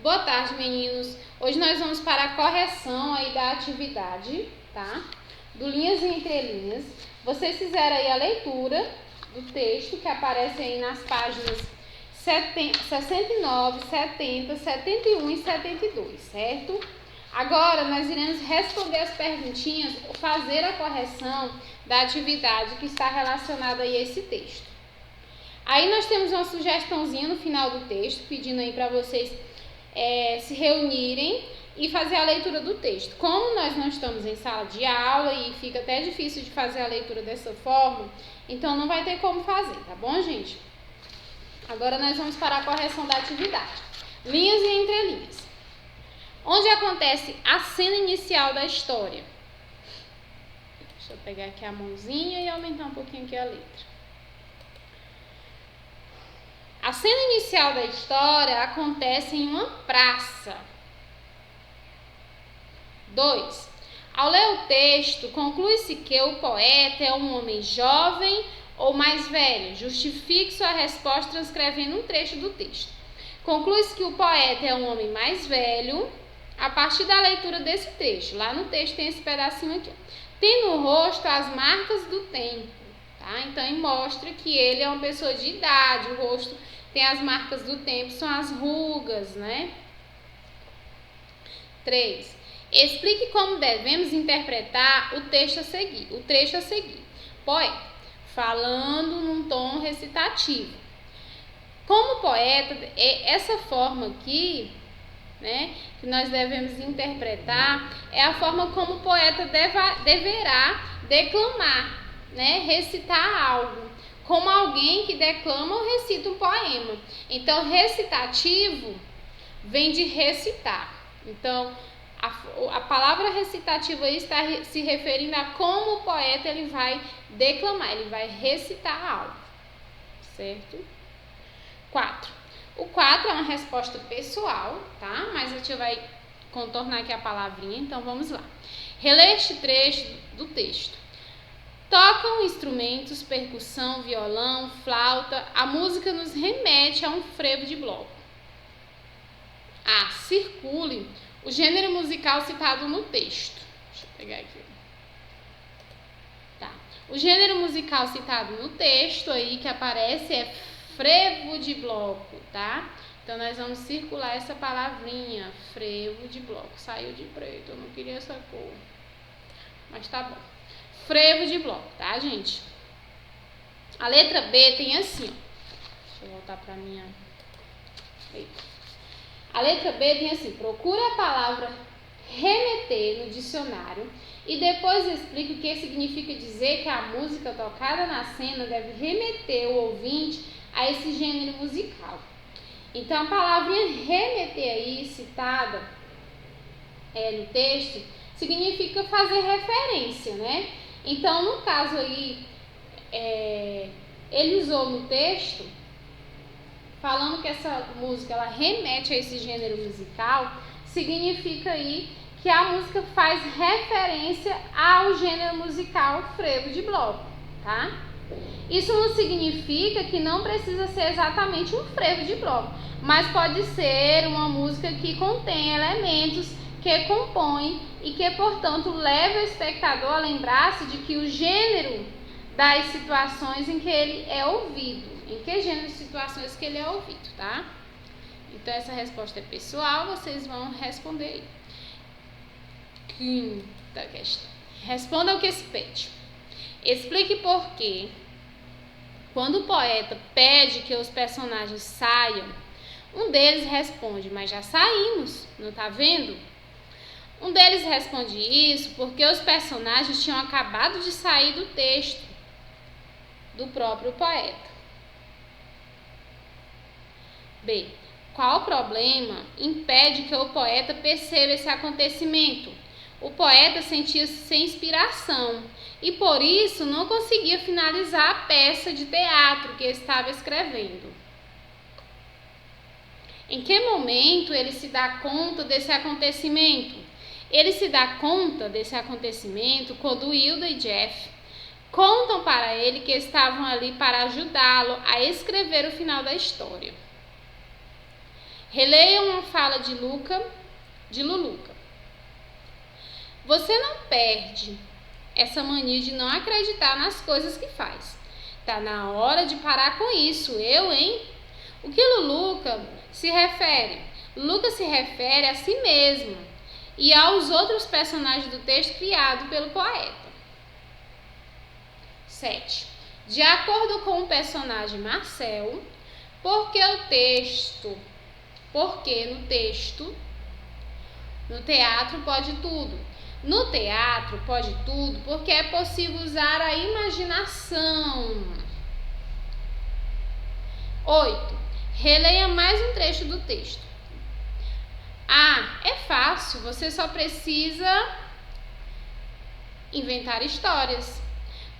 Boa tarde, meninos. Hoje nós vamos para a correção aí da atividade, tá? Do Linhas e Entrelinhas. Vocês fizeram aí a leitura do texto que aparece aí nas páginas 69, 70, 71 e 72, certo? Agora nós iremos responder as perguntinhas, fazer a correção da atividade que está relacionada aí a esse texto. Aí nós temos uma sugestãozinha no final do texto, pedindo aí para vocês se reunirem e fazer a leitura do texto. Como nós não estamos em sala de aula e fica até difícil de fazer a leitura dessa forma, então não vai ter como fazer, tá bom, gente? Agora nós vamos para a correção da atividade. Linhas e entrelinhas. Onde acontece a cena inicial da história? Deixa eu pegar aqui a mãozinha e aumentar um pouquinho aqui a letra. A cena inicial da história acontece em uma praça. 2. Ao ler o texto, conclui-se que o poeta é um homem jovem ou mais velho. Justifique sua resposta transcrevendo um trecho do texto. Conclui-se que o poeta é um homem mais velho a partir da leitura desse trecho. Lá no texto tem esse pedacinho aqui. Tem no rosto as marcas do tempo. Tá? Então, mostra que ele é uma pessoa de idade. O rosto tem as marcas do tempo, são as rugas, né? 3. Explique como devemos interpretar o trecho a seguir. Poeta, falando num tom recitativo. Como poeta, essa forma aqui, né, que nós devemos interpretar, é a forma como o poeta deverá declamar, né, recitar algo, como alguém que declama ou recita um poema. Então, recitativo vem de recitar. Então, a palavra recitativa aí está se referindo a como o poeta ele vai declamar, ele vai recitar algo, certo? 4. O 4 é uma resposta pessoal, tá? Mas a gente vai contornar aqui a palavrinha, então vamos lá. Relê este trecho do texto. Tocam instrumentos, percussão, violão, flauta. A música nos remete a um frevo de bloco. A. Circule o gênero musical citado no texto. Deixa eu pegar aqui. Tá. O gênero musical citado no texto aí que aparece é frevo de bloco, tá? Então, nós vamos circular essa palavrinha, frevo de bloco. Saiu de preto, eu não queria essa cor. Mas tá bom. Frevo de bloco, tá, gente? A letra B tem assim, ó. Deixa eu voltar pra minha letra. A letra B tem assim, procura a palavra remeter no dicionário e depois explica o que significa dizer que a música tocada na cena deve remeter o ouvinte a esse gênero musical. Então, a palavrinha remeter aí, citada no texto, significa fazer referência, né? Então, no caso aí, ele usou no texto, falando que essa música ela remete a esse gênero musical, significa aí que a música faz referência ao gênero musical frevo de bloco, tá? Isso não significa que não precisa ser exatamente um frevo de bloco, mas pode ser uma música que contém elementos que compõem e que, portanto, leva o espectador a lembrar-se de que o gênero das situações em que ele é ouvido, em que gênero de situações que ele é ouvido, tá? Então, essa resposta é pessoal, vocês vão responder aí. Quinta questão. Responda ao que se pede. Explique por que, quando o poeta pede que os personagens saiam, um deles responde, mas já saímos, não tá vendo? Um deles responde isso porque os personagens tinham acabado de sair do texto do próprio poeta. B. Qual problema impede que o poeta perceba esse acontecimento? O poeta sentia-se sem inspiração e por isso não conseguia finalizar a peça de teatro que estava escrevendo. Em que momento ele se dá conta desse acontecimento? Ele se dá conta desse acontecimento quando Hilda e Jeff contam para ele que estavam ali para ajudá-lo a escrever o final da história. Releia uma fala de Luluca. Você não perde essa mania de não acreditar nas coisas que faz. Tá na hora de parar com isso, hein? O que Luluca se refere? Luluca se refere a si mesmo e aos outros personagens do texto criado pelo poeta. 7. De acordo com o personagem Marcel, porque no teatro pode tudo. No teatro pode tudo porque é possível usar a imaginação. 8. Releia mais um trecho do texto. É fácil, você só precisa inventar histórias.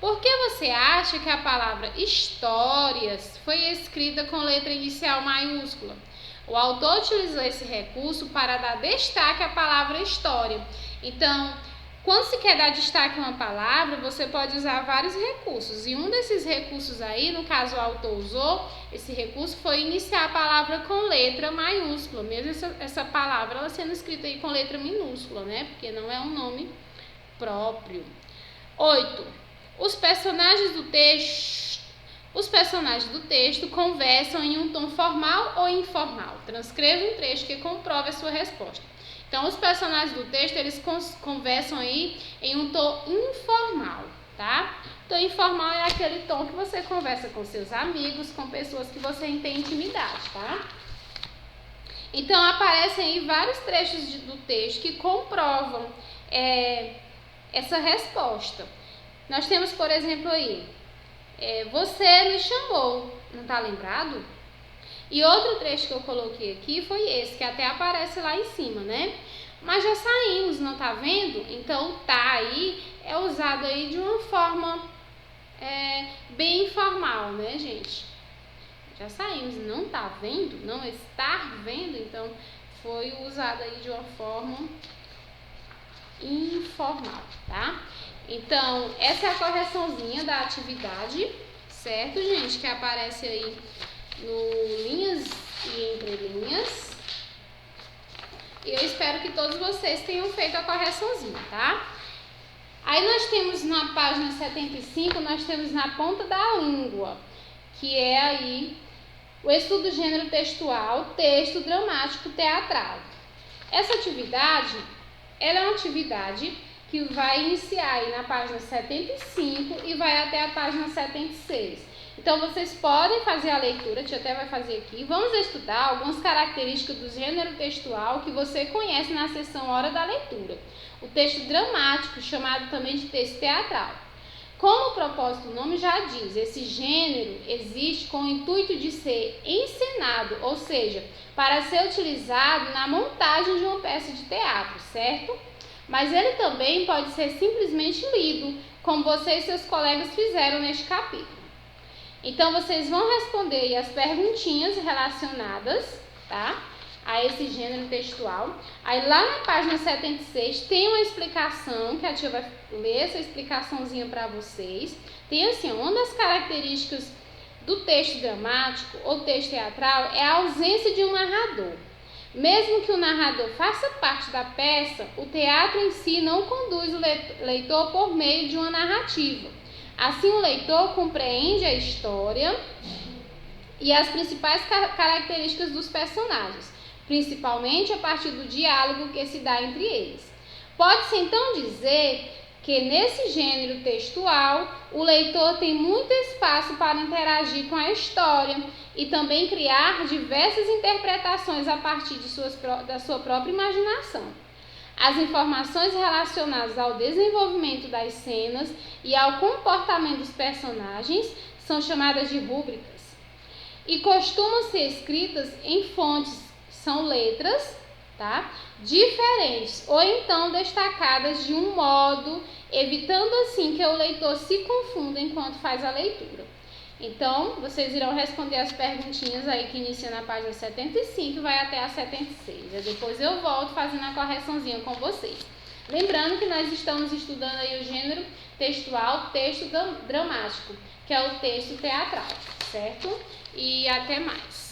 Por que você acha que a palavra histórias foi escrita com letra inicial maiúscula? O autor utilizou esse recurso para dar destaque à palavra história. Então, quando se quer dar destaque a uma palavra, você pode usar vários recursos. E um desses recursos aí, no caso o autor usou, esse recurso foi iniciar a palavra com letra maiúscula. Mesmo essa palavra ela sendo escrita aí com letra minúscula, né? Porque não é um nome próprio. 8. Os personagens do texto conversam em um tom formal ou informal. Transcreva um trecho que comprove a sua resposta. Então, os personagens do texto, eles conversam aí em um tom informal, tá? Tom informal é aquele tom que você conversa com seus amigos, com pessoas que você tem intimidade, tá? Então, aparecem aí vários trechos do texto que comprovam essa resposta. Nós temos, por exemplo, aí, você me chamou, não tá lembrado? E outro trecho que eu coloquei aqui foi esse, que até aparece lá em cima, né? Mas já saímos, não tá vendo? Então, o tá aí é usado aí de uma forma bem informal, né, gente? Já saímos, não tá vendo? Não estar vendo? Então, foi usado aí de uma forma informal, tá? Então, essa é a correçãozinha da atividade, certo, gente? Que aparece aí no linhas e entrelinhas. E eu espero que todos vocês tenham feito a correçãozinha, tá? Aí nós temos na página 75, nós temos na ponta da língua, que é aí o estudo do gênero textual, texto dramático teatral. Essa atividade, ela é uma atividade que vai iniciar aí na página 75 e vai até a página 76. Então, vocês podem fazer a leitura, a tia até vai fazer aqui. Vamos estudar algumas características do gênero textual que você conhece na seção Hora da Leitura. O texto dramático, chamado também de texto teatral. Como o propósito do nome já diz, esse gênero existe com o intuito de ser encenado, ou seja, para ser utilizado na montagem de uma peça de teatro, certo? Mas ele também pode ser simplesmente lido, como você e seus colegas fizeram neste capítulo. Então, vocês vão responder aí as perguntinhas relacionadas, tá, a esse gênero textual. Aí, lá na página 76, tem uma explicação, que a tia vai ler essa explicaçãozinha para vocês. Tem assim, uma das características do texto dramático ou texto teatral é a ausência de um narrador. Mesmo que o narrador faça parte da peça, o teatro em si não conduz o leitor por meio de uma narrativa. Assim, o leitor compreende a história e as principais características dos personagens, principalmente a partir do diálogo que se dá entre eles. Pode-se então dizer que nesse gênero textual, o leitor tem muito espaço para interagir com a história e também criar diversas interpretações a partir da sua própria imaginação. As informações relacionadas ao desenvolvimento das cenas e ao comportamento dos personagens são chamadas de rúbricas e costumam ser escritas em fontes que são letras, tá, diferentes ou então destacadas de um modo, evitando assim que o leitor se confunda enquanto faz a leitura. Então, vocês irão responder as perguntinhas aí que inicia na página 75 e vai até a 76. E depois eu volto fazendo a correçãozinha com vocês. Lembrando que nós estamos estudando aí o gênero textual, texto dramático, que é o texto teatral, certo? E até mais.